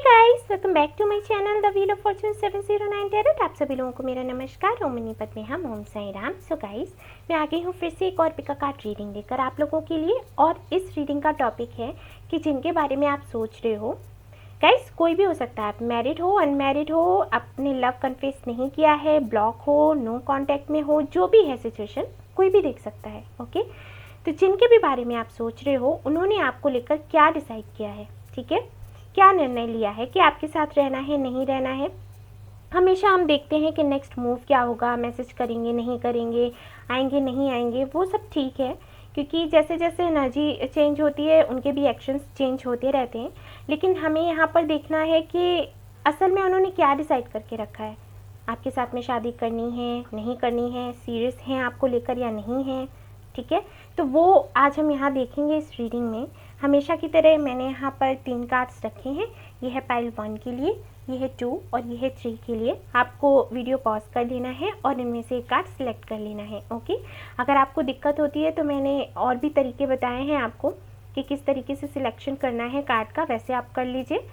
Guys, welcome back to my channel the wheel of fortune 709 tarot. आप सभी लोगों को मेरा नमस्कार। ओम मनी पद्मे हम ओम साई राम। सो गाइस, मैं आ गई हूँ फिर से एक और पिका कार्ड रीडिंग लेकर आप लोगों के लिए। और इस रीडिंग का टॉपिक है कि जिनके बारे में आप सोच रहे हो। गाइस, कोई भी हो सकता है, आप मैरिड हो, अनमैरिड हो, आपने लव कन्फेस नहीं किया है, ब्लॉक हो, नो कॉन्टैक्ट में हो, जो भी है सिचुएशन, कोई भी देख सकता है। ओके, तो जिनके भी बारे में आप सोच रहे हो, उन्होंने आपको लेकर क्या डिसाइड किया है, ठीक है, क्या निर्णय लिया है कि आपके साथ रहना है, नहीं रहना है। हमेशा हम देखते हैं कि नेक्स्ट मूव क्या होगा, मैसेज करेंगे, नहीं करेंगे, आएंगे, नहीं आएंगे, वो सब ठीक है, क्योंकि जैसे जैसे एनर्जी चेंज होती है उनके भी एक्शंस चेंज होते रहते हैं। लेकिन हमें यहाँ पर देखना है कि असल में उन्होंने क्या डिसाइड करके रखा है। आपके साथ में शादी करनी है, नहीं करनी है, सीरियस हैं आपको लेकर या नहीं है, ठीक है। तो वो आज हम यहाँ देखेंगे इस रीडिंग में। हमेशा की तरह मैंने यहाँ पर 3 कार्ड्स रखे हैं। ये है पाइल 1 के लिए, ये है 2 और ये है 3 के लिए। आपको वीडियो पॉज कर लेना है और इनमें से एक कार्ड सिलेक्ट कर लेना है। ओके, अगर आपको दिक्कत होती है तो मैंने और भी तरीके बताए हैं आपको कि किस तरीके से सिलेक्शन करना है कार्ड का, वैसे आप कर लीजिए।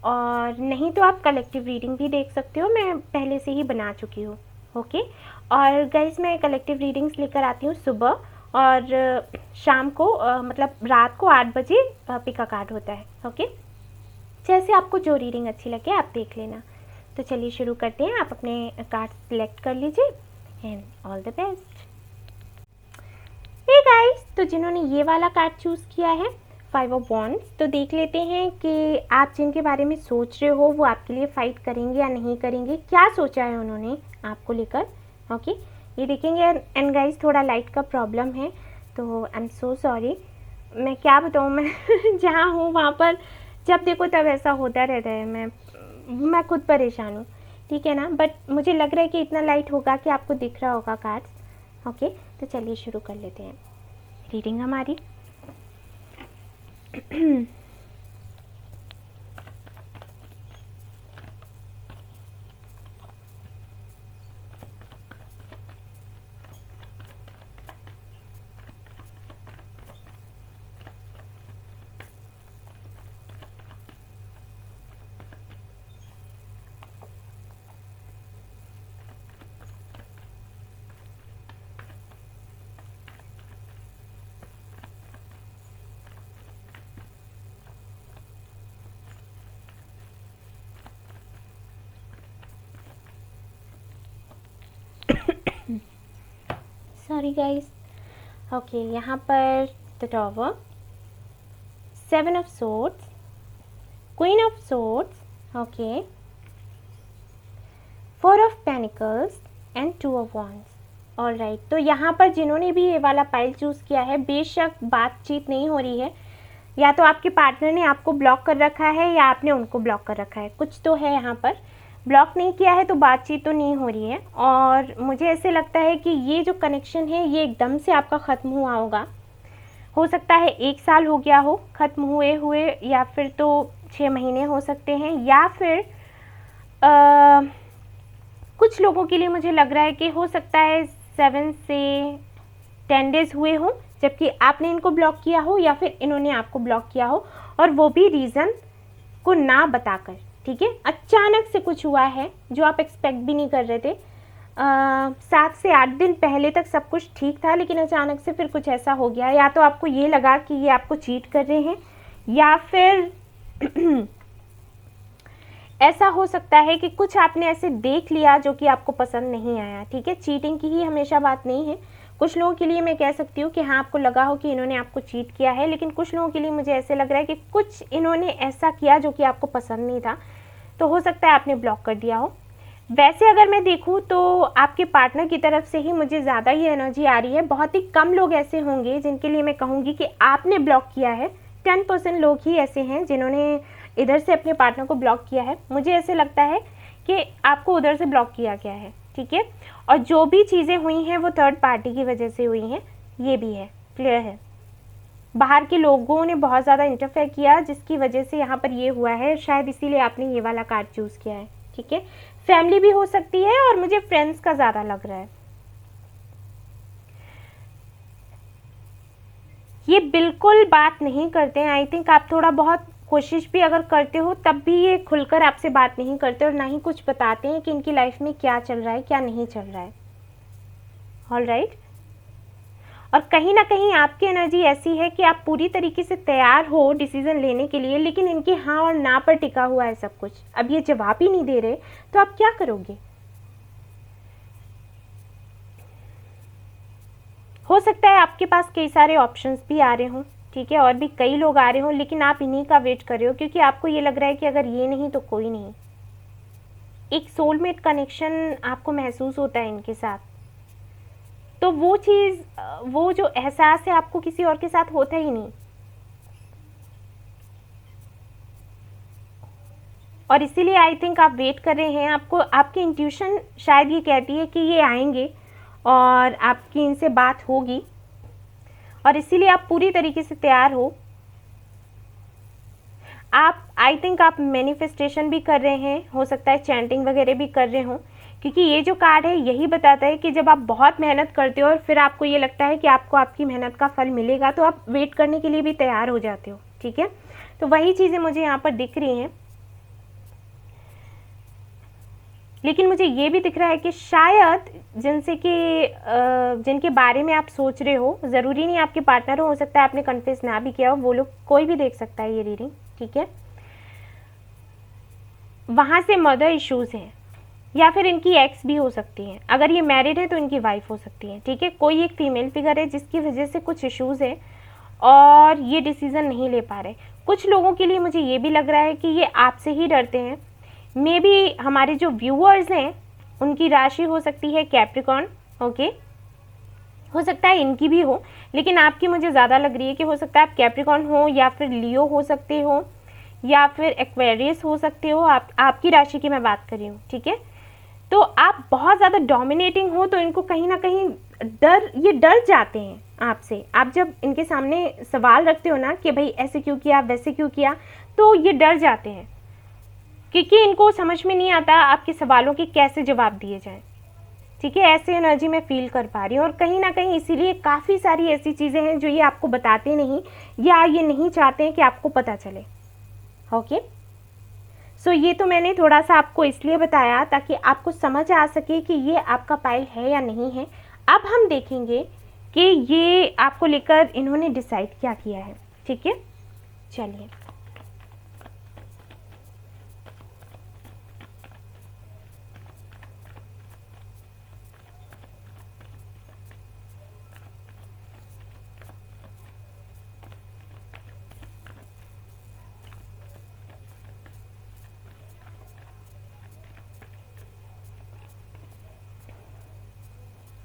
और नहीं तो आप कलेक्टिव रीडिंग भी देख सकते हो, मैं पहले से ही बना चुकी हूँ। ओके, और गाइस, मैं कलेक्टिव रीडिंग्स लेकर आती हूँ सुबह और शाम को, मतलब रात को 8 बजे पिका कार्ड होता है। ओके, जैसे आपको जो रीडिंग अच्छी लगे आप देख लेना। तो चलिए शुरू करते हैं। आप अपने कार्ड सिलेक्ट कर लीजिए and all the best. Hey guys, तो जिन्होंने ये वाला कार्ड चूज़ किया है 5 ऑफ वॉन्ड्स, तो देख लेते हैं कि आप जिनके बारे में सोच रहे हो वो आपके लिए फ़ाइट करेंगे या नहीं करेंगे, क्या सोचा है उन्होंने आपको लेकर। ओके, ये देखेंगे। एंड गाइस, थोड़ा लाइट का प्रॉब्लम है तो आई एम सो सॉरी। मैं क्या बताऊँ, मैं जहाँ हूँ वहाँ पर जब देखो तब ऐसा होता रहता है। मैं खुद परेशान हूँ, ठीक है ना। बट मुझे लग रहा है कि इतना लाइट होगा कि आपको दिख रहा होगा कार्ड्स। ओके, तो चलिए शुरू कर लेते हैं रीडिंग हमारी। Sorry guys. ओके, यहाँ पर the tower, 7 of swords, queen of swords, okay, 4 of pentacles and 2 of wands. All right, तो यहाँ पर जिन्होंने भी ये वाला पाइल चूज़ किया है, बेशक बातचीत नहीं हो रही है, या तो आपके पार्टनर ने आपको ब्लॉक कर रखा है या आपने उनको ब्लॉक कर रखा है, कुछ तो है यहाँ पर। ब्लॉक नहीं किया है तो बातचीत तो नहीं हो रही है। और मुझे ऐसे लगता है कि ये जो कनेक्शन है ये एकदम से आपका ख़त्म हुआ होगा। हो सकता है 1 साल हो गया हो ख़त्म हुए हुए, या फिर तो 6 महीने हो सकते हैं, या फिर कुछ लोगों के लिए मुझे लग रहा है कि हो सकता है 7 से 10 डेज़ हुए हों जबकि आपने इनको ब्लॉक किया हो, या फिर इन्होंने आपको ब्लॉक किया हो, और वो भी रीज़न को ना बताकर, ठीक है। अचानक से कुछ हुआ है जो आप एक्सपेक्ट भी नहीं कर रहे थे। 7 से 8 दिन पहले तक सब कुछ ठीक था, लेकिन अचानक से फिर कुछ ऐसा हो गया, या तो आपको ये लगा कि ये आपको चीट कर रहे हैं, या फिर ऐसा हो सकता है कि कुछ आपने ऐसे देख लिया जो कि आपको पसंद नहीं आया, ठीक है। चीटिंग की ही हमेशा बात नहीं है। कुछ लोगों के लिए मैं कह सकती हूँ कि हाँ, आपको लगा हो कि इन्होंने आपको चीट किया है, लेकिन कुछ लोगों के लिए मुझे ऐसे लग रहा है कि कुछ इन्होंने ऐसा किया जो कि आपको पसंद नहीं था, तो हो सकता है आपने ब्लॉक कर दिया हो। वैसे अगर मैं देखूँ तो आपके पार्टनर की तरफ से ही मुझे ज़्यादा ही एनर्जी आ रही है। बहुत ही कम लोग ऐसे होंगे जिनके लिए मैं कहूँगी कि आपने ब्लॉक किया है। 10% लोग ही ऐसे हैं जिन्होंने इधर से अपने पार्टनर को ब्लॉक किया है। मुझे ऐसे लगता है कि आपको उधर से ब्लॉक किया गया है, ठीक है। और जो भी चीज़ें हुई हैं वो थर्ड पार्टी की वजह से हुई हैं, ये भी है, क्लियर है। बाहर के लोगों ने बहुत ज़्यादा इंटरफेयर किया जिसकी वजह से यहाँ पर ये हुआ है। शायद इसीलिए आपने ये वाला कार्ड चूज़ किया है, ठीक है। फैमिली भी हो सकती है और मुझे फ्रेंड्स का ज़्यादा लग रहा है। ये बिल्कुल बात नहीं करते हैं। आई थिंक आप थोड़ा बहुत कोशिश भी अगर करते हो तब भी ये खुलकर आपसे बात नहीं करते और ना ही कुछ बताते हैं कि इनकी लाइफ में क्या चल रहा है क्या नहीं चल रहा है। All right. और कहीं ना कहीं आपकी एनर्जी ऐसी है कि आप पूरी तरीके से तैयार हो डिसीजन लेने के लिए, लेकिन इनकी हाँ और ना पर टिका हुआ है सब कुछ। अब ये जवाब ही नहीं दे रहे तो आप क्या करोगे? हो सकता है आपके पास कई सारे ऑप्शंस भी आ रहे हों, ठीक है, और भी कई लोग आ रहे हों, लेकिन आप इन्हीं का वेट कर रहे हो क्योंकि आपको ये लग रहा है कि अगर ये नहीं तो कोई नहीं। एक सोलमेट कनेक्शन आपको महसूस होता है इनके साथ, तो वो चीज़, वो जो एहसास है आपको किसी और के साथ होता ही नहीं। और इसीलिए आई थिंक आप वेट कर रहे हैं। आपको आपकी इंट्यूशन शायद ये कहती है कि ये आएंगे और आपकी इनसे बात होगी, और इसीलिए आप पूरी तरीके से तैयार हो। आप आई थिंक आप मैनिफेस्टेशन भी कर रहे हैं, हो सकता है चैंटिंग वगैरह भी कर रहे हो, क्योंकि ये जो कार्ड है यही बताता है कि जब आप बहुत मेहनत करते हो और फिर आपको ये लगता है कि आपको आपकी मेहनत का फल मिलेगा तो आप वेट करने के लिए भी तैयार हो जाते हो, ठीक है। तो वही चीज़ें मुझे यहाँ पर दिख रही हैं। लेकिन मुझे ये भी दिख रहा है कि शायद जिनके बारे में आप सोच रहे हो, ज़रूरी नहीं आपके पार्टनर हो सकता है आपने कन्फेस ना भी किया हो, वो लोग कोई भी देख सकता है ये रीडिंग, ठीक है। वहाँ से मदर इश्यूज़ हैं या फिर इनकी एक्स भी हो सकती हैं। अगर ये मैरिड है तो इनकी वाइफ हो सकती है, ठीक है। कोई एक फीमेल फिगर है जिसकी वजह से कुछ इश्यूज़ है और ये डिसीज़न नहीं ले पा रहे। कुछ लोगों के लिए मुझे ये भी लग रहा है कि ये आपसे ही डरते हैं। मे बी हमारे जो व्यूअर्स हैं उनकी राशि हो सकती है कैप्रिकॉर्न, ओके, हो सकता है इनकी भी हो, लेकिन आपकी मुझे ज़्यादा लग रही है कि हो सकता है आप कैप्रिकॉर्न हो या फिर लियो हो सकते हो या फिर एक्वेरियस हो सकते हो। आपकी राशि की मैं बात कर रही हूँ, ठीक है। तो आप बहुत ज़्यादा डोमिनेटिंग हो तो इनको कहीं ना कहीं ये डर जाते हैं आपसे। आप जब इनके सामने सवाल रखते हो ना कि भाई ऐसे क्यों किया वैसे क्यों किया, तो ये डर जाते हैं क्योंकि इनको समझ में नहीं आता आपके सवालों के कैसे जवाब दिए जाएं, ठीक है। ऐसे एनर्जी में फील कर पा रही हूँ और कहीं ना कहीं इसीलिए काफ़ी सारी ऐसी चीज़ें हैं जो ये आपको बताते नहीं या ये नहीं चाहते हैं कि आपको पता चले, ओके। सो ये तो मैंने थोड़ा सा आपको इसलिए बताया ताकि आपको समझ आ सके कि ये आपका पाइल है या नहीं है। अब हम देखेंगे कि ये आपको लेकर इन्होंने डिसाइड क्या किया है, ठीक है। चलिए,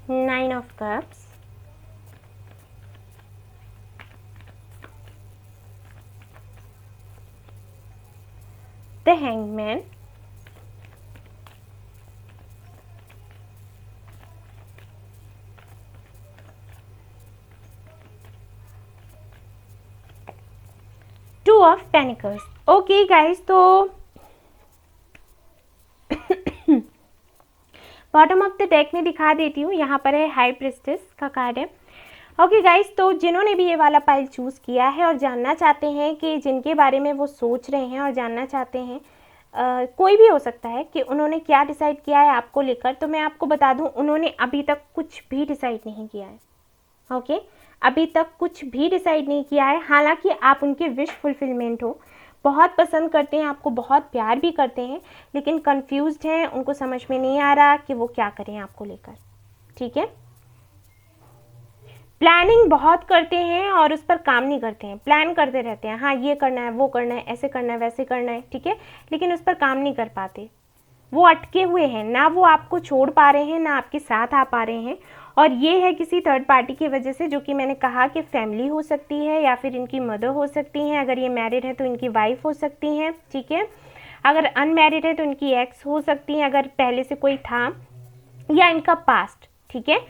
Nine of Cups, the Hangman, Two of Pentacles। Okay guys, तो बॉटम ऑफ द डेक में दिखा देती हूँ। यहाँ पर है हाई प्रिस्टेस का कार्ड है। ओके गाइस, तो जिन्होंने भी ये वाला पाइल चूज़ किया है और जानना चाहते हैं कि जिनके बारे में वो सोच रहे हैं और जानना चाहते हैं, कोई भी हो सकता है कि उन्होंने क्या डिसाइड किया है आपको लेकर, तो मैं आपको बता दूं उन्होंने अभी तक कुछ भी डिसाइड नहीं किया है, ओके। अभी तक कुछ भी डिसाइड नहीं किया है। हालांकि आप उनके विश फुलफिलमेंट हो, बहुत पसंद करते हैं आपको, बहुत प्यार भी करते हैं, लेकिन कंफ्यूज्ड हैं, उनको समझ में नहीं आ रहा कि वो क्या करें आपको लेकर, ठीक है। प्लानिंग बहुत करते हैं और उस पर काम नहीं करते हैं। प्लान करते रहते हैं, हाँ ये करना है, वो करना है, ऐसे करना है, वैसे करना है, ठीक है, लेकिन उस पर काम नहीं कर पाते। वो अटके हुए हैं, ना वो आपको छोड़ पा रहे हैं, ना आपके साथ आ पा रहे हैं। और ये है किसी थर्ड पार्टी की वजह से, जो कि मैंने कहा कि फैमिली हो सकती है या फिर इनकी मदर हो सकती हैं। अगर ये मैरिड है तो इनकी वाइफ हो सकती हैं, ठीक है। अगर अनमैरिड है तो इनकी एक्स हो सकती हैं, अगर पहले से कोई था, या इनका पास्ट, ठीक है।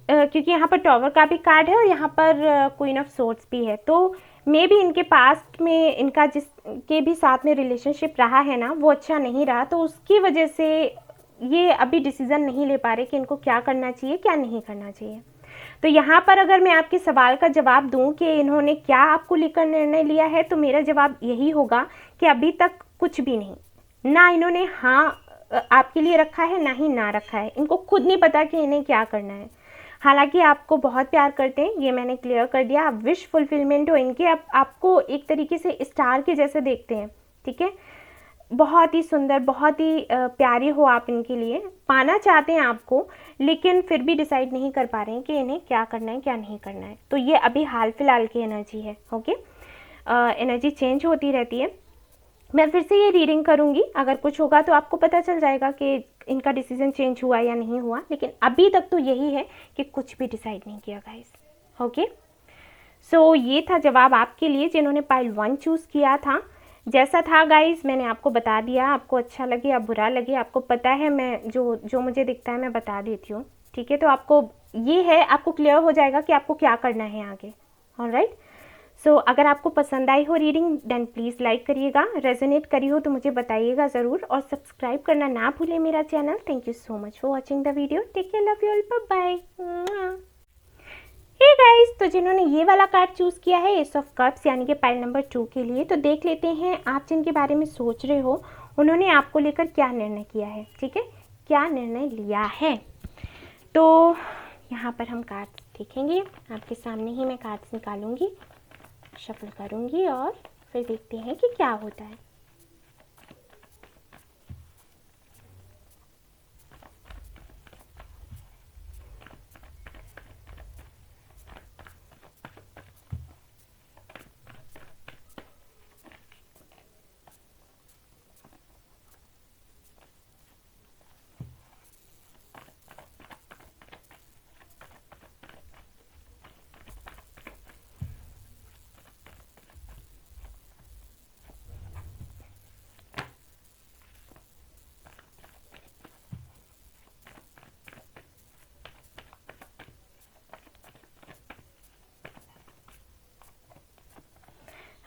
क्योंकि यहाँ पर टॉवर का भी कार्ड है और यहाँ पर क्वीन ऑफ सोर्ड्स भी है, तो मे भी इनके पास्ट में इनका जिसके भी साथ में रिलेशनशिप रहा है ना, वो अच्छा नहीं रहा, तो उसकी वजह से ये अभी डिसीज़न नहीं ले पा रहे कि इनको क्या करना चाहिए क्या नहीं करना चाहिए। तो यहाँ पर अगर मैं आपके सवाल का जवाब दूं कि इन्होंने क्या आपको लेकर निर्णय लिया है, तो मेरा जवाब यही होगा कि अभी तक कुछ भी नहीं। ना इन्होंने हाँ आपके लिए रखा है, ना ही ना रखा है। इनको खुद नहीं पता कि इन्हें क्या करना है। हालांकि आपको बहुत प्यार करते हैं, ये मैंने क्लियर कर दिया। आप विश फुलफिलमेंट हो इनके, आपको एक तरीके से स्टार के जैसे देखते हैं, ठीक है। बहुत ही सुंदर, बहुत ही प्यारे हो आप इनके लिए, पाना चाहते हैं आपको, लेकिन फिर भी डिसाइड नहीं कर पा रहे हैं कि इन्हें क्या करना है क्या नहीं करना है। तो ये अभी हाल फिलहाल की एनर्जी है, ओके। एनर्जी चेंज होती रहती है। मैं फिर से ये रीडिंग करूँगी, अगर कुछ होगा तो आपको पता चल जाएगा कि इनका डिसीजन चेंज हुआ या नहीं हुआ, लेकिन अभी तक तो यही है कि कुछ भी डिसाइड नहीं किया गाइस, ओके। सो ये था जवाब आपके लिए जिन्होंने पाइल 1 चूज़ किया था। जैसा था गाइस मैंने आपको बता दिया, आपको अच्छा लगे या बुरा लगे, आपको पता है मैं जो मुझे दिखता है मैं बता देती हूँ, ठीक है। तो आपको ये है, आपको क्लियर हो जाएगा कि आपको क्या करना है आगे, ऑलराइट। सो अगर आपको पसंद आई हो रीडिंग देन प्लीज़ लाइक करिएगा, रेजोनेट करी हो तो मुझे बताइएगा ज़रूर, और सब्सक्राइब करना ना भूलें मेरा channel. Thank you so much for watching the video, take care, love you all, bye bye. Hey guys, तो जिन्होंने ये वाला कार्ड चूज़ किया है एस ऑफ कप्स यानी कि पाइल नंबर 2 के लिए, तो देख लेते हैं आप जिनके बारे में सोच रहे हो उन्होंने आपको लेकर क्या निर्णय किया है, ठीक है, क्या निर्णय लिया है। तो यहाँ पर हम कार्ड्स देखेंगे, आपके सामने ही मैं कार्ड्स निकालूंगी, शफल करूंगी और फिर देखते हैं कि क्या होता है।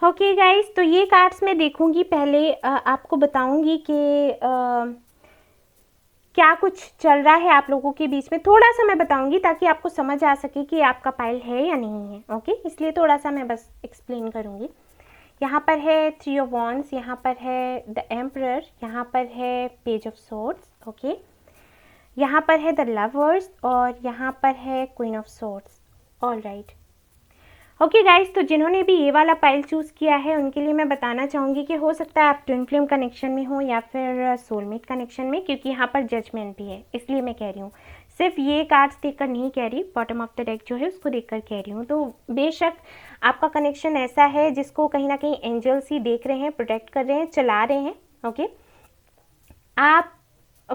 ओके गाइस, तो ये कार्ड्स मैं देखूंगी, पहले आपको बताऊंगी कि क्या कुछ चल रहा है आप लोगों के बीच में, थोड़ा सा मैं बताऊंगी ताकि आपको समझ आ सके कि आपका पाइल है या नहीं है, ओके। इसलिए थोड़ा सा मैं बस एक्सप्लेन करूंगी। यहाँ पर है 3 ऑफ वॉन्ड्स, यहाँ पर है द एम्परर, यहाँ पर है पेज ऑफ सोर्ड्स, ओके। यहाँ पर है द लवर्स और यहाँ पर है queen of swords, alright. Okay guys, तो जिन्होंने भी ये वाला पाइल चूज़ किया है उनके लिए मैं बताना चाहूँगी कि हो सकता है आप ट्विन फ्लेम कनेक्शन में हो या फिर सोलमेट कनेक्शन में, क्योंकि यहाँ पर जजमेंट भी है, इसलिए मैं कह रही हूँ। सिर्फ ये कार्ड्स देखकर नहीं कह रही, बॉटम ऑफ द डेक जो है उसको देखकर कह रही हूँ। तो बेशक आपका कनेक्शन ऐसा है जिसको कहीं ना कहीं एंजल्स ही देख रहे हैं, प्रोटेक्ट कर रहे हैं, चला रहे हैं, ओके। आप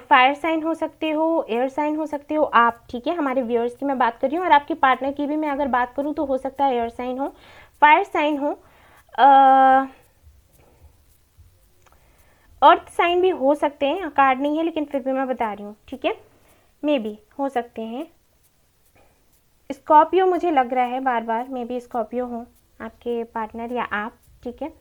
फायर साइन हो सकते हो, एयर साइन हो सकते हो आप, ठीक है। हमारे व्यूअर्स की मैं बात कर रही हूँ, और आपके पार्टनर की भी मैं अगर बात करूँ तो हो सकता है एयर साइन हो, फायर साइन हो, अर्थ साइन भी हो सकते हैं, कार्ड नहीं है लेकिन फिर भी मैं बता रही हूँ, ठीक है। मे बी हो सकते हैं स्कॉर्पियो, मुझे लग रहा है बार बार मे बी स्कॉर्पियो हो आपके पार्टनर या आप, ठीक है।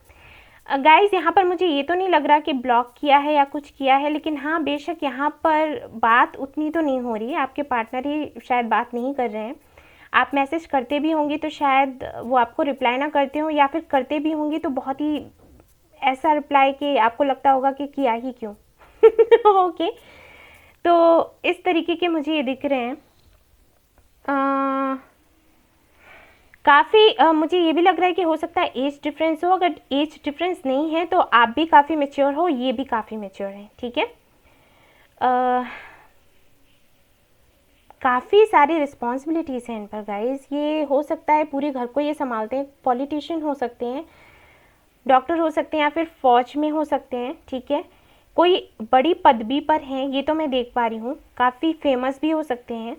गाइस यहाँ पर मुझे ये तो नहीं लग रहा कि ब्लॉक किया है या कुछ किया है, लेकिन हाँ बेशक यहाँ पर बात उतनी तो नहीं हो रही है, आपके पार्टनर ही शायद बात नहीं कर रहे हैं। आप मैसेज करते भी होंगे तो शायद वो आपको रिप्लाई ना करते हो, या फिर करते भी होंगे तो बहुत ही ऐसा रिप्लाई कि आपको लगता होगा कि किया ही क्यों। ओके, तो इस तरीके के मुझे ये दिख रहे हैं। काफ़ी मुझे ये भी लग रहा है कि हो सकता है एज डिफरेंस हो, अगर एज डिफरेंस नहीं है तो आप भी काफ़ी मैच्योर हो, ये भी काफ़ी मैच्योर है, ठीक है। काफ़ी सारी रिस्पॉन्सिबिलिटीज़ हैं इन पर गाइस, ये हो सकता है पूरे घर को ये संभालते हैं, पॉलिटिशियन हो सकते हैं, डॉक्टर हो सकते हैं, या फिर फौज में हो सकते हैं, ठीक है। कोई बड़ी पदवी पर हैं ये तो मैं देख पा रही हूँ, काफ़ी फेमस भी हो सकते हैं,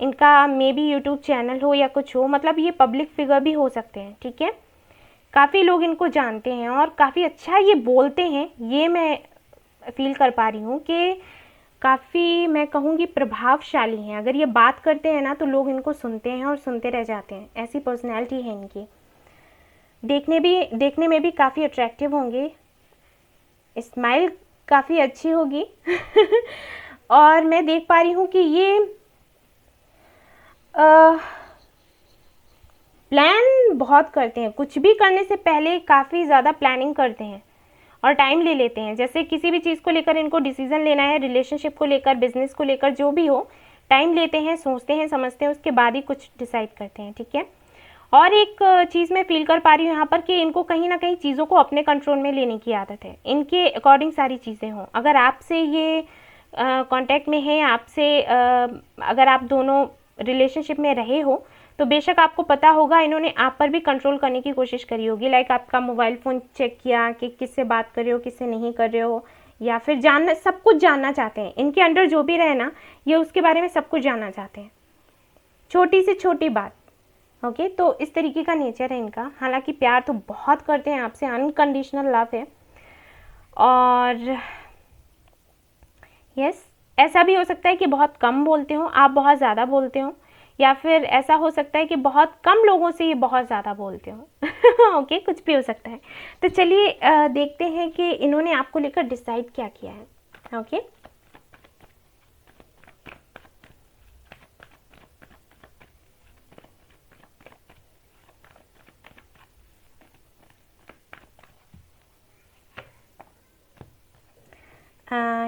इनका मे बी यूट्यूब चैनल हो या कुछ हो, मतलब ये पब्लिक फिगर भी हो सकते हैं, ठीक है। काफ़ी लोग इनको जानते हैं और काफ़ी अच्छा ये बोलते हैं, ये मैं फील कर पा रही हूँ कि काफ़ी मैं कहूँगी प्रभावशाली हैं। अगर ये बात करते हैं ना तो लोग इनको सुनते हैं और सुनते रह जाते हैं, ऐसी पर्सनैलिटी है इनकी। देखने में भी काफ़ी अट्रैक्टिव होंगे, स्माइल काफ़ी अच्छी होगी और मैं देख पा रही हूँ कि ये प्लान बहुत करते हैं, कुछ भी करने से पहले काफ़ी ज़्यादा प्लानिंग करते हैं और टाइम ले लेते हैं। जैसे किसी भी चीज़ को लेकर इनको डिसीजन लेना है, रिलेशनशिप को लेकर, बिजनेस को लेकर, जो भी हो, टाइम लेते हैं, सोचते हैं, समझते हैं, उसके बाद ही कुछ डिसाइड करते हैं, ठीक है। और एक चीज़ मैं फील कर पा रही हूँ यहाँ पर कि इनको कहीं ना कहीं चीज़ों को अपने कंट्रोल में लेने की आदत है, इनके अकॉर्डिंग सारी चीज़ें हों। अगर आपसे ये कांटेक्ट में है, आपसे अगर आप दोनों रिलेशनशिप में रहे हो, तो बेशक आपको पता होगा इन्होंने आप पर भी कंट्रोल करने की कोशिश करी होगी। लाइक आपका मोबाइल फ़ोन चेक किया कि किससे बात कर रहे हो, किससे नहीं कर रहे हो, या फिर जानना, सब कुछ जानना चाहते हैं। इनके अंडर जो भी रहे ना, ये उसके बारे में सब कुछ जानना चाहते हैं, छोटी से छोटी बात। ओके, तो इस तरीके का नेचर है इनका। हालांकि प्यार तो बहुत करते हैं आपसे, अनकंडीशनल लव है। और यस, ऐसा भी हो सकता है कि बहुत कम बोलते हो, आप बहुत ज़्यादा बोलते हो, या फिर ऐसा हो सकता है कि बहुत कम लोगों से ये बहुत ज़्यादा बोलते हो। ओके, कुछ भी हो सकता है। तो चलिए देखते हैं कि इन्होंने आपको लेकर डिसाइड क्या किया है। Okay,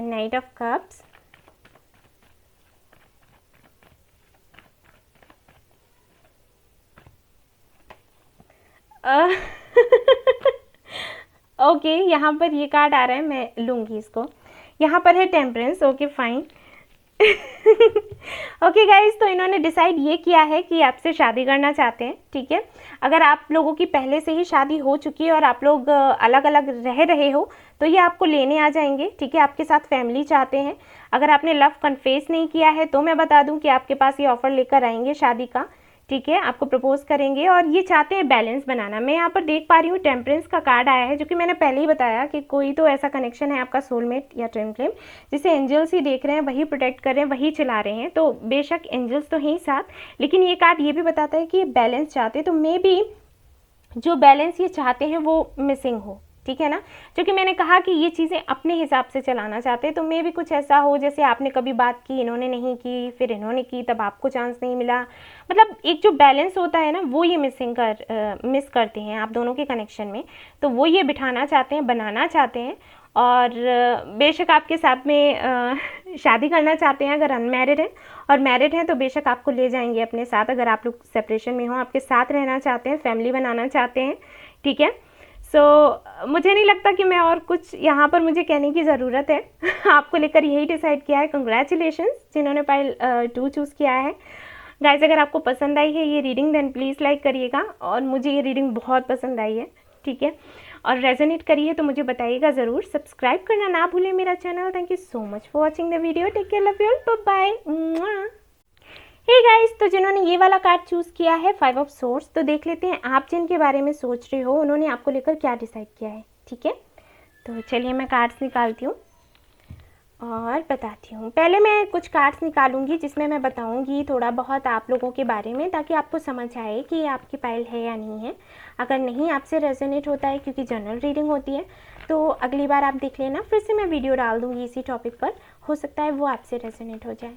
night of cups, okay, यहाँ पर ये कार्ड आ रहा है, मैं लूँगी इसको। यहाँ पर है temperance. Okay fine. Okay guys, तो इन्होंने डिसाइड ये किया है कि आपसे शादी करना चाहते हैं, ठीक है। अगर आप लोगों की पहले से ही शादी हो चुकी है और आप लोग अलग अलग रह रहे हो, तो ये आपको लेने आ जाएंगे, ठीक है। आपके साथ फैमिली चाहते हैं। अगर आपने लव कन्फेस नहीं किया है तो मैं बता दूं कि आपके पास ये ऑफर लेकर आएंगे शादी का, ठीक है। आपको प्रपोज करेंगे और ये चाहते हैं बैलेंस बनाना। मैं यहाँ पर देख पा रही हूँ टेम्परेंस का कार्ड आया है, जो कि मैंने पहले ही बताया कि कोई तो ऐसा कनेक्शन है आपका सोलमेट या ट्विन फ्लेम, जिसे एंजल्स ही देख रहे हैं, वही प्रोटेक्ट कर रहे हैं, वही चला रहे हैं। तो बेशक एंजल्स तो हैं ही साथ, लेकिन ये कार्ड ये भी बताता है कि ये बैलेंस चाहते हैं। तो मे बी जो बैलेंस ये चाहते हैं वो मिसिंग हो, ठीक है ना। क्योंकि मैंने कहा कि ये चीज़ें अपने हिसाब से चलाना चाहते हैं, तो मे भी कुछ ऐसा हो जैसे आपने कभी बात की, इन्होंने नहीं की, फिर इन्होंने की, तब आपको चांस नहीं मिला। मतलब एक जो बैलेंस होता है ना, वो ये मिस करते हैं आप दोनों के कनेक्शन में। तो वो ये बिठाना चाहते हैं, बनाना चाहते हैं, और बेशक आपके साथ में शादी करना चाहते हैं अगर अनमैरिड हैं, और मैरिड हैं तो बेशक आपको ले जाएंगे अपने साथ। अगर आप लोग सेपरेशन में हो, आपके साथ रहना चाहते हैं, फैमिली बनाना चाहते हैं, ठीक है। मुझे नहीं लगता कि मैं और कुछ यहाँ पर मुझे कहने की ज़रूरत है। आपको लेकर यही डिसाइड किया है। कंग्रेचुलेशंस जिन्होंने पाइल 2 चूज़ किया है। गाइस, अगर आपको पसंद आई है ये रीडिंग, देन प्लीज़ लाइक करिएगा। और मुझे ये रीडिंग बहुत पसंद आई है, ठीक है, और रेजोनेट करी है तो मुझे बताइएगा ज़रूर। सब्सक्राइब करना ना भूलें मेरा channel. Thank you so much for watching the video. Take care, love you all, bye bye. Hey guys, तो जिन्होंने ये वाला कार्ड चूज़ किया है 5 ऑफ सोर्स, तो देख लेते हैं आप जिनके बारे में सोच रहे हो उन्होंने आपको लेकर क्या डिसाइड किया है, ठीक है। तो चलिए मैं कार्ड्स निकालती हूँ और बताती हूँ। पहले मैं कुछ कार्ड्स निकालूंगी जिसमें मैं बताऊंगी थोड़ा बहुत आप लोगों के बारे में, ताकि आपको समझ आए कि आपकी पाइल है या नहीं है। अगर नहीं आपसे रेजोनेट होता है, क्योंकि जनरल रीडिंग होती है, तो अगली बार आप देख लेना, फिर से मैं वीडियो डाल दूँगी इसी टॉपिक पर, हो सकता है वो आपसे रेजोनेट हो जाए।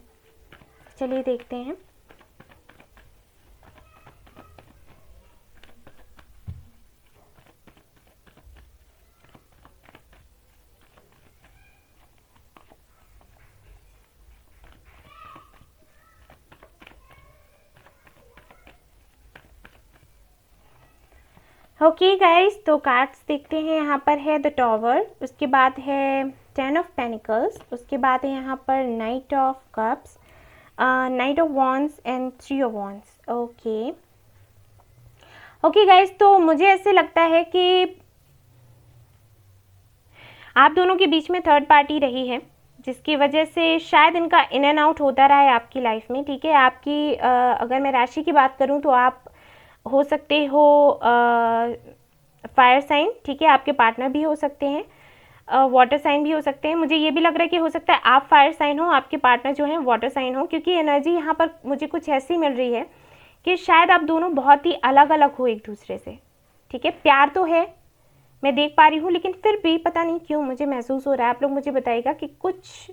चलिए देखते हैं। ओके गाइस, तो कार्ड्स देखते हैं। यहाँ पर है द टॉवर, उसके बाद है 10 ऑफ पेनिकल्स, उसके बाद है यहाँ पर night of cups, night of wands and 3 of wands. Okay okay guys, तो मुझे ऐसे लगता है कि आप दोनों के बीच में थर्ड पार्टी रही है, जिसकी वजह से शायद इनका इन एंड आउट होता रहा है आपकी लाइफ में, ठीक है। आपकी अगर मैं राशि की बात करूँ तो आप हो सकते हो फायर साइन, ठीक है। आपके पार्टनर भी हो सकते हैं, वाटर साइन भी हो सकते हैं। मुझे ये भी लग रहा है कि हो सकता है आप फायर साइन हो, आपके पार्टनर जो है वाटर साइन हो, क्योंकि एनर्जी यहाँ पर मुझे कुछ ऐसी मिल रही है कि शायद आप दोनों बहुत ही अलग अलग हो एक दूसरे से, ठीक है। प्यार तो है, मैं देख पा रही हूँ, लेकिन फिर भी पता नहीं क्यों मुझे महसूस हो रहा है, आप लोग मुझे बताइएगा कि कुछ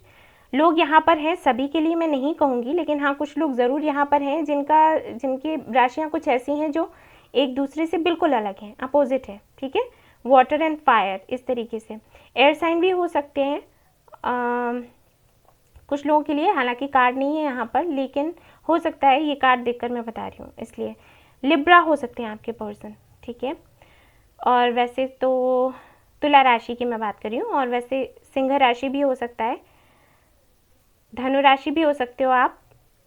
लोग यहाँ पर हैं, सभी के लिए मैं नहीं कहूँगी, लेकिन हाँ कुछ लोग ज़रूर यहाँ पर हैं जिनकी राशियाँ कुछ ऐसी हैं जो एक दूसरे से बिल्कुल अलग हैं, अपोजिट है, ठीक है। वाटर एंड फायर, इस तरीके से एयर साइन भी हो सकते हैं कुछ लोगों के लिए, हालांकि कार्ड नहीं है यहाँ पर, लेकिन हो सकता है, ये कार्ड देखकर मैं बता रही हूँ इसलिए। लिब्रा हो सकते हैं आपके पर्सन, ठीक है। और वैसे तो तुला राशि की मैं बात कर रही हूँ, और वैसे सिंह राशि भी हो सकता है, धनु राशि भी हो सकते हो आप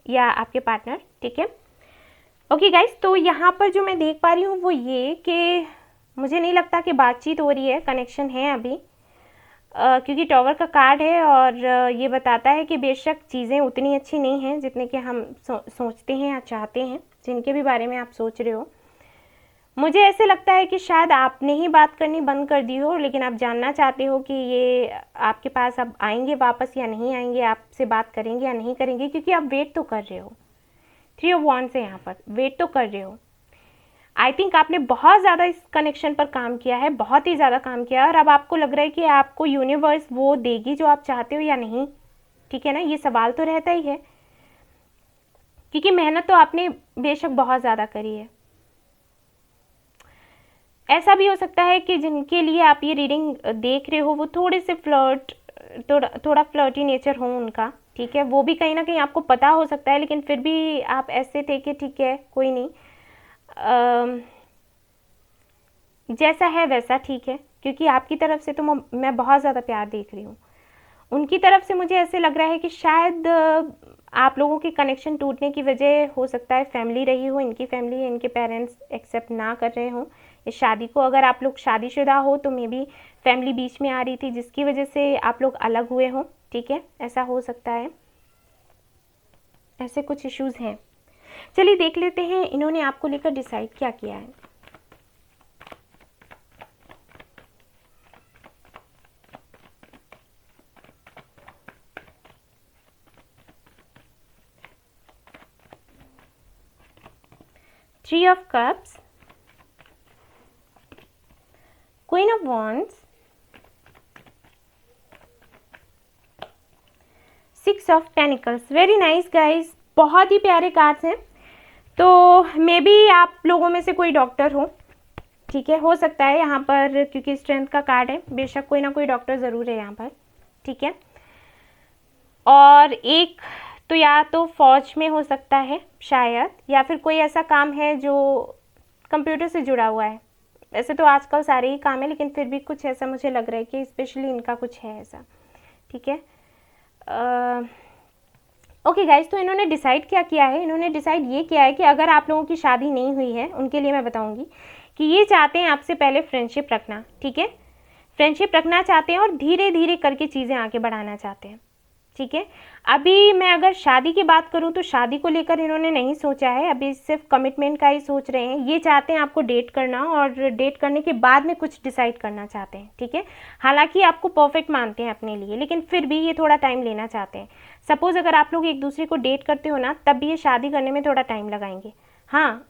या आपके पार्टनर, ठीक है। ओके गाइस, तो यहाँ पर जो मैं देख पा रही हूँ वो ये कि मुझे नहीं लगता कि बातचीत हो रही है, कनेक्शन है अभी, क्योंकि टॉवर का कार्ड है और ये बताता है कि बेशक चीज़ें उतनी अच्छी नहीं हैं जितने कि हम सोचते हैं या चाहते हैं, जिनके भी बारे में आप सोच रहे हो। मुझे ऐसे लगता है कि शायद आपने ही बात करनी बंद कर दी हो, लेकिन आप जानना चाहते हो कि ये आपके पास अब आएंगे वापस या नहीं आएंगे, आपसे बात करेंगे या नहीं करेंगे, क्योंकि आप वेट तो कर रहे हो। 3 ऑफ वांड्स है यहाँ पर, वेट तो कर रहे हो। आई थिंक आपने बहुत ज़्यादा इस कनेक्शन पर काम किया है, बहुत ही ज़्यादा काम किया है, और अब आपको लग रहा है कि आपको यूनिवर्स वो देगी जो आप चाहते हो या नहीं, ठीक है ना। ये सवाल तो रहता ही है, क्योंकि मेहनत तो आपने बेशक बहुत ज़्यादा करी है। ऐसा भी हो सकता है कि जिनके लिए आप ये रीडिंग देख रहे हो वो थोड़े से थोड़ा फ्लर्टी नेचर हो उनका, ठीक है। वो भी कहीं ना कहीं आपको पता हो सकता है, लेकिन फिर भी आप ऐसे थे कि ठीक है कोई नहीं, जैसा है वैसा ठीक है, क्योंकि आपकी तरफ से तो मैं बहुत ज़्यादा प्यार देख रही हूँ। उनकी तरफ से मुझे ऐसे लग रहा है कि शायद आप लोगों के कनेक्शन टूटने की वजह हो सकता है फैमिली रही हो, इनकी फैमिली, इनके पेरेंट्स एक्सेप्ट ना कर रहे हो इस शादी को। अगर आप लोग शादीशुदा हो तो मे बी फैमिली बीच में आ रही थी जिसकी वजह से आप लोग अलग हुए हो, ठीक है, ऐसा हो सकता है, ऐसे कुछ इश्यूज हैं। चलिए देख लेते हैं इन्होंने आपको लेकर डिसाइड क्या किया है। Three of Cups, Queen of Wands, Six of Pentacles। Very nice guys, बहुत ही प्यारे कार्ड्स हैं। तो मे बी आप लोगों में से कोई डॉक्टर हो, ठीक है, हो सकता है यहाँ पर, क्योंकि स्ट्रेंथ का कार्ड है, बेशक कोई ना कोई डॉक्टर ज़रूर है यहाँ पर, ठीक है। और एक तो या तो फौज में हो सकता है शायद, या फिर कोई ऐसा काम है जो कंप्यूटर से जुड़ा हुआ है। वैसे तो आजकल सारे ही काम है, लेकिन फिर भी कुछ ऐसा मुझे लग रहा है कि स्पेशली इनका कुछ है ऐसा, ठीक है। ओके गाइज, तो इन्होंने डिसाइड क्या किया है, इन्होंने डिसाइड ये किया है कि अगर आप लोगों की शादी नहीं हुई है, उनके लिए मैं बताऊंगी कि ये चाहते हैं आपसे पहले फ्रेंडशिप रखना, ठीक है, फ्रेंडशिप रखना चाहते हैं और धीरे धीरे करके चीज़ें आगे बढ़ाना चाहते हैं, ठीक है। अभी मैं अगर शादी की बात करूं तो शादी को लेकर इन्होंने नहीं सोचा है, अभी सिर्फ कमिटमेंट का ही सोच रहे हैं। ये चाहते हैं आपको डेट करना, और डेट करने के बाद में कुछ डिसाइड करना चाहते हैं, ठीक है। हालांकि आपको परफेक्ट मानते हैं अपने लिए, लेकिन फिर भी ये थोड़ा टाइम लेना चाहते हैं। सपोज अगर आप लोग एक दूसरे को डेट करते हो ना, तब भी ये शादी करने में थोड़ा टाइम लगाएंगे। हाँ,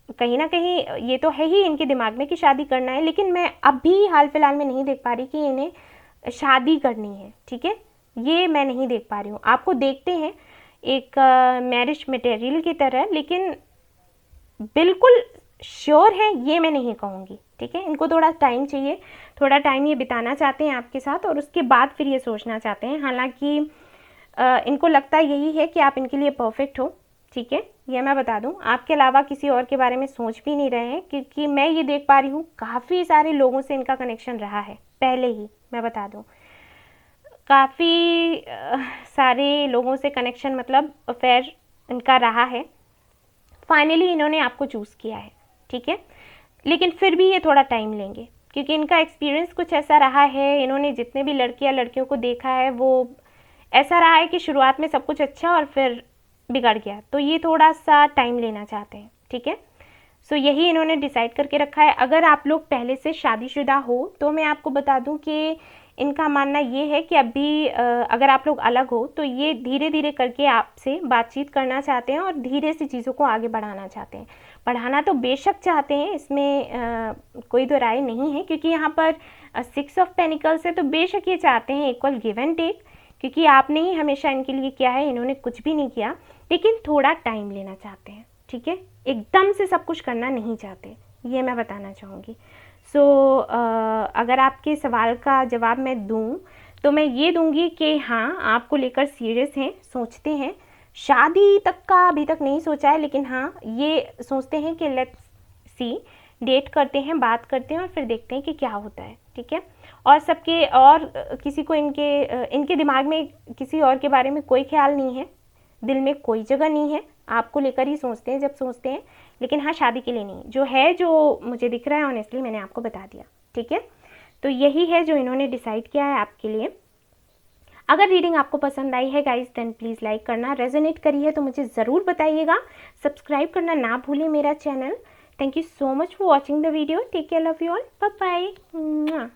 कहीं ना कहीं ये तो है ही इनके दिमाग में कि शादी करना है, लेकिन मैं अभी हाल फिलहाल में नहीं देख पा रही कि इन्हें शादी करनी है, ठीक है, ये मैं नहीं देख पा रही हूँ। आपको देखते हैं एक मैरिज मटेरियल की तरह, लेकिन बिल्कुल श्योर है ये मैं नहीं कहूँगी, ठीक है। इनको थोड़ा टाइम चाहिए, थोड़ा टाइम ये बिताना चाहते हैं आपके साथ, और उसके बाद फिर ये सोचना चाहते हैं। हालांकि इनको लगता यही है कि आप इनके लिए परफेक्ट हो, ठीक है, ये मैं बता दूं। आपके अलावा किसी और के बारे में सोच भी नहीं रहे हैं, क्योंकि मैं ये देख पा रही हूँ काफ़ी सारे लोगों से इनका कनेक्शन रहा है पहले ही, मैं बता दूं, काफ़ी सारे लोगों से कनेक्शन, मतलब अफेयर इनका रहा है। फाइनली इन्होंने आपको चूज़ किया है, ठीक है, लेकिन फिर भी ये थोड़ा टाइम लेंगे, क्योंकि इनका एक्सपीरियंस कुछ ऐसा रहा है। इन्होंने जितने भी लड़कियां लड़कियों को देखा है वो ऐसा रहा है कि शुरुआत में सब कुछ अच्छा और फिर बिगड़ गया, तो ये थोड़ा सा टाइम लेना चाहते हैं, ठीक है। सो यही इन्होंने डिसाइड करके रखा है। अगर आप लोग पहले से शादीशुदा हो तो मैं आपको बता दूं कि इनका मानना ये है कि अभी अगर आप लोग अलग हो तो ये धीरे धीरे करके आपसे बातचीत करना चाहते हैं और धीरे से चीज़ों को आगे बढ़ाना चाहते हैं। बढ़ाना तो बेशक चाहते हैं, इसमें कोई दो राय नहीं है, क्योंकि यहाँ पर 6 ऑफ पेनिकल्स है, तो बेशक ये चाहते हैं इक्वल गिव एंड टेक, क्योंकि आपने ही हमेशा इनके लिए किया है, इन्होंने कुछ भी नहीं किया, लेकिन थोड़ा टाइम लेना चाहते हैं, ठीक है, एकदम से सब कुछ करना नहीं चाहते, ये मैं बताना चाहूँगी। सो अगर आपके सवाल का जवाब मैं दूँ तो मैं ये दूंगी कि हाँ, आपको लेकर सीरियस हैं, सोचते हैं, शादी तक का अभी तक नहीं सोचा है, लेकिन हाँ ये सोचते हैं कि लेट्स सी, डेट करते हैं, बात करते हैं और फिर देखते हैं कि क्या होता है, ठीक है। और सबके और किसी को इनके दिमाग में किसी और के बारे में कोई ख्याल नहीं है, दिल में कोई जगह नहीं है, आपको लेकर ही सोचते हैं जब सोचते हैं, लेकिन हाँ शादी के लिए नहीं, जो है जो मुझे दिख रहा है ऑनेस्टली मैंने आपको बता दिया, ठीक है। तो यही है जो इन्होंने डिसाइड किया है आपके लिए। अगर रीडिंग आपको पसंद आई है गाइज देन प्लीज़ लाइक करना, रेजोनेट करी है तो मुझे ज़रूर बताइएगा, सब्सक्राइब करना ना भूलिए मेरा channel. Thank you so much for watching the video, take care, love you all, bye bye.